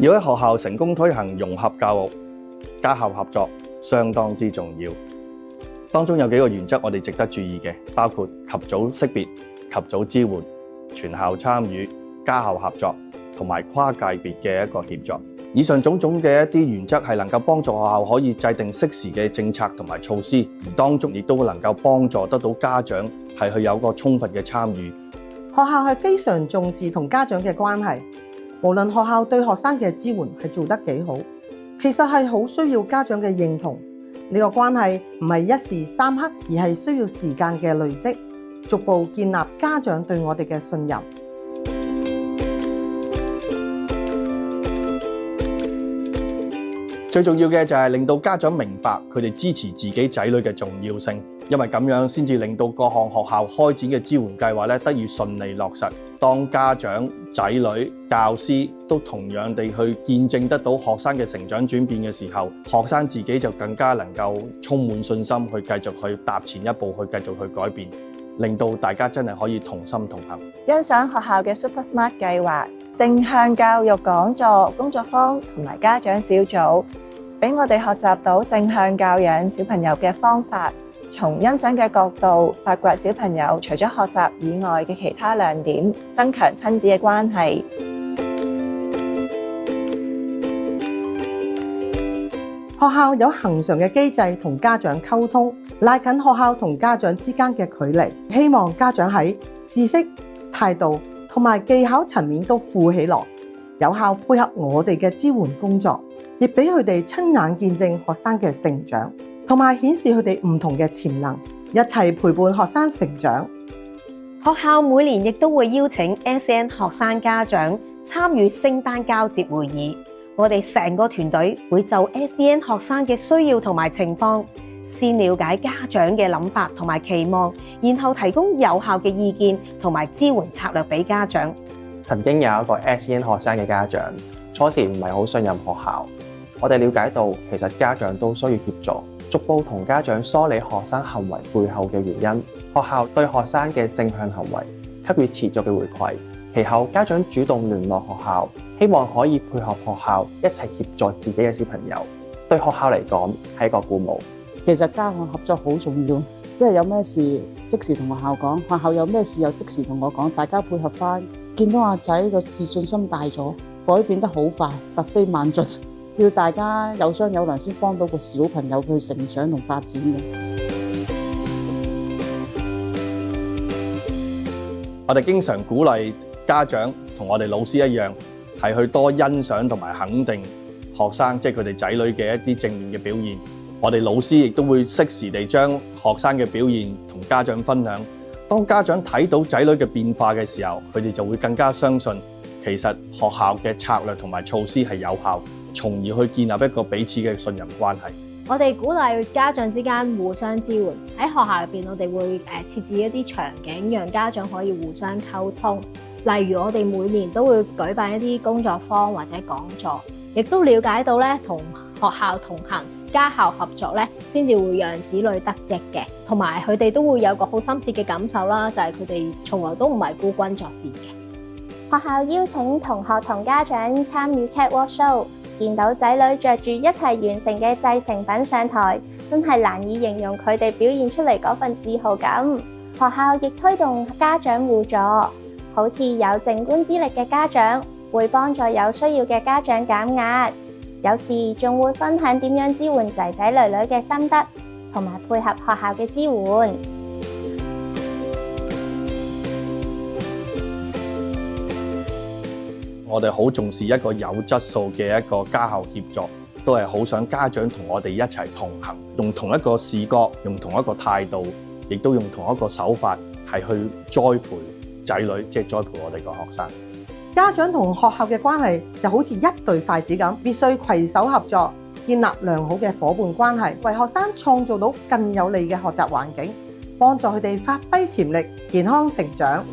要喺學校成功推行融合教育，家校合作相當之重要。當中有幾個原則我哋值得注意嘅，包括及早識別、及早支援、全校參與、家校合作同埋跨界別嘅一個協作。以上種種嘅一啲原則係能夠幫助學校可以制定適時嘅政策同埋措施，而當中亦都能夠幫助得到家長係去有個充分嘅參與。學校係非常重視同家長嘅關係，無論學校對學生嘅支援係做得幾好，其實係好需要家長嘅認同。呢個關係唔係一時三刻，而係需要時間嘅累積，逐步建立家長對我哋嘅信任。最重要嘅就係令到家長明白佢哋支持自己仔女嘅重要性，因為咁樣先至令到各項學校開展嘅支援計劃得以順利落實。當家長、仔女、教師都同樣地去見證得到學生嘅成長轉變嘅時候，學生自己就更加能夠充滿信心去繼續去踏前一步，去繼續去改變，令到大家真係可以同心同行。欣賞學校嘅 Super Smart 計劃、正向教育講座、工作坊同埋家長小組，俾我哋學習到正向教養小朋友嘅方法，從欣賞嘅角度發掘小朋友除咗學習以外嘅其他亮點，增強親子嘅關係。學校有恆常嘅機制同家長溝通，拉近學校同家長之間嘅距離，希望家長喺知識、態度同埋技巧層面都富起來，有效配合我哋嘅支援工作，亦俾佢哋親眼見證學生嘅成長，同埋顯示佢哋唔同嘅潛能，一齊陪伴學生成長。學校每年亦都會邀請 SEN 學生家長參與聖誕交接會議，我哋成個團隊會就 SEN 學生嘅需要同埋情況，先了解家長嘅諗法同埋期望，然後提供有效嘅意見同埋支援策略俾家長。曾經有一個 SEN 學生嘅家長，初時唔係好信任學校，我哋了解到其實家長都需要協助，逐步同家長梳理學生行為背後嘅原因，學校對學生嘅正向行為給予持續嘅回饋。其後家長主動聯絡學校，希望可以配合學校一齊協助自己嘅小朋友，對學校嚟講係一個鼓舞。其實家校合作好重要，即係有咩事即時同學校講，學校有咩事又即時同我講，大家配合翻。見到阿仔個自信心大咗，改變得好快，突飛猛進，要大家有商有量先幫到個小朋友去成長同發展嘅。我哋經常鼓勵家長同我哋老師一樣，係去多欣賞同埋肯定學生，即係佢哋仔女嘅一啲正面嘅表現。我哋老師亦都會適時地將學生嘅表現同家長分享。當家長睇到仔女嘅變化嘅時候，佢哋就會更加相信，其實學校嘅策略同埋措施係有效，從而去建立一個彼此嘅信任關係。我哋鼓勵家長之間互相支援，喺學校入邊，我哋會設置一啲場景，讓家長可以互相溝通。例如我哋每年都會舉辦一啲工作坊或者講座，亦都了解到咧同學校同行、家校合作咧，先至會讓子女得益嘅。同埋佢哋都會有個好深切嘅感受啦，就係佢哋從來都唔係孤軍作戰嘅。學校邀請同學同家長參與 Catwalk Show， 見到仔女着住一齊完成嘅製成品上台，真係難以形容佢哋表現出嚟嗰份自豪感。學校亦推動家長互助，好似有靜觀之力嘅家長會幫助有需要嘅家長減壓，有時仲會分享點樣支援仔仔女女嘅心得，同埋配合學校嘅支援。我哋好重視一個有質素嘅一個家校協作，都係好想家長同我哋一齊同行，用同一個視角，用同一個態度，亦都用同一個手法，係去栽培仔女，即係栽培我哋個學生。家長同學校嘅關係就好似一對筷子咁，必須攜手合作，建立良好嘅夥伴關係，為學生創造到更有利嘅學習環境，幫助佢哋發揮潛力，健康成長。